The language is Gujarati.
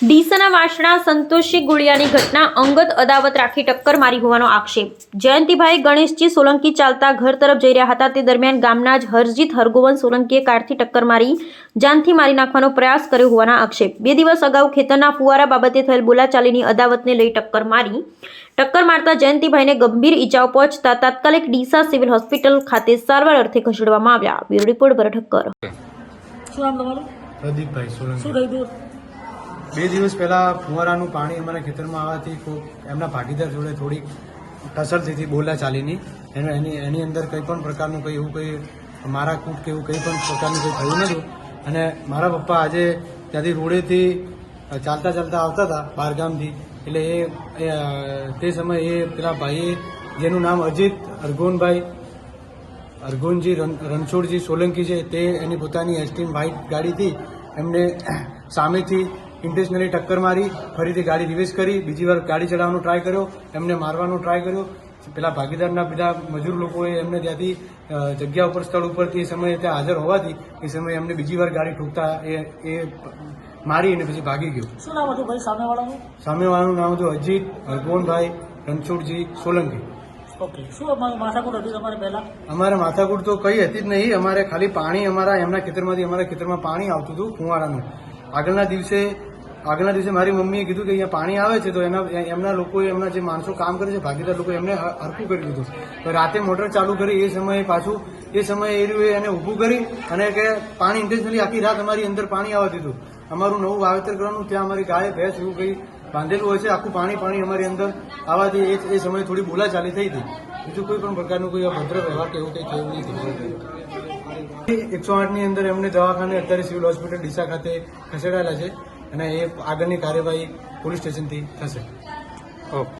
ડીસાના વાસણા સંતોષી ગુળિયાની ઘટના અંગત અદાવત રાખી ટક્કર મારી હોવાનો આક્ષેપ। જયંતિભાઈ ગણેશજી સોલંકી ચાલતા ઘર તરફ જઈ રહ્યા હતા તે દરમિયાન ગામના જ હરજીત હરગોવન સોલંકીએ કારથી ટક્કર મારી જાનથી મારી નાખવાનો પ્રયાસ કર્યો હોવાના આક્ષેપ। 2 દિવસ અગાઉ ખેતરના ફુવારા બાબતે થયેલ બોલાચાલીની અદાવતને લઈ ટક્કર મારતા જયંતિભાઈને ગંભીર ઈજાઓ પહોંચતા તાત્કાલિક ડીસા સિવિલ હોસ્પિટલ ખાતે સારવાર અર્થે ખસેડવામાં આવ્યા। બ્યુરો રિપોર્ટ પર ઠક્કર। શું નામ તમારું? પ્રદીપભાઈ સોલંકી। શું થયું હતું? 2 દિવસ પહેલા ફુવારાનું પાણી અમારા ખેતરમાં આવવાથી એમના ભાગીદાર જોડે થોડી ટસર થઈ હતી બોલાચાલીની। એની અંદર કંઈ પણ પ્રકારનું કંઈ એવું કંઈ મારા કૂટ કે એવું કંઈ પણ પ્રકારનું કંઈ થયું નહોતું। અને મારા પપ્પા આજે ત્યાંથી રોડેથી ચાલતા આવતા હતા બહારગામથી, એટલે તે સમયે પેલા ભાઈએ જેનું નામ અજીત અરગોનજી રણછોડજી સોલંકી છે, તે એની પોતાની એસ્ટીમ વ્હાઇટ ગાડીથી એમને સામેથી ઇન્ટેન્શનલી ટક્કર મારી, ફરીથી ગાડી રિવર્સ કરી, બીજી વાર ગાડી ચલાવવાનો ટ્રાય કર્યો, એમને મારવાનો ટ્રાય કર્યો। પેલા ભાગીદારના બીજા મજૂર લોકોએ એમને ત્યાંથી જગ્યા ઉપર સ્થળ ઉપરથી એ સમયે ત્યાં હાજર હોવાથી એ સમયે એમને બીજી વાર ગાડી ઠોકતા એ મારી અને પછી ભાગી ગયો। શું નામ હતું ભાઈ સામેવાળાનું? સામેવાળાનું નામ હતું અજીત હરગોનભાઈ રણછોડજી સોલંકી। ઓકે, શું માથાકૂટ હતી તમારે પહેલા? અમારે માથાકૂટ તો કઈ હતી જ નહીં। અમારે ખાલી પાણી એમના ખેતરમાંથી અમારા ખેતરમાં પાણી આવતું હતું ફુવારાનું। આગળના દિવસે મારી મમ્મીએ કીધું કે અહીંયા પાણી આવે છે, તો એમના લોકોએ એમના જે માણસો કામ કરે છે ભાગીદાર લોકો એમને હરખું કરી દીધું। તો રાતે મોટર ચાલુ કરી એ સમયે એને ઊભું કરી અને કે પાણી ઇન્ટેન્શનલી આખી રાત અમારી અંદર પાણી આવવા દીધું। અમારું નવું વાવેતર કરવાનું, ત્યાં અમારી ગાય ભેંસ એવું કંઈ બાંધેલું હોય છે, આખું પાણી અમારી અંદર આવવાથી એ સમયે થોડી બોલાચાલી થઈ હતી। બીજું કોઈ પણ પ્રકારનું કોઈ અભદ્ર વ્યવહાર કે એવું કંઈ થયું નહીં। 108ની અંદર એમને દવાખાને અત્યારે સિવિલ હોસ્પિટલ ડીસા ખાતે ખસેડાયેલા છે અને એ આગળની કાર્યવાહી પોલીસ સ્ટેશનથી થશે। ઓકે।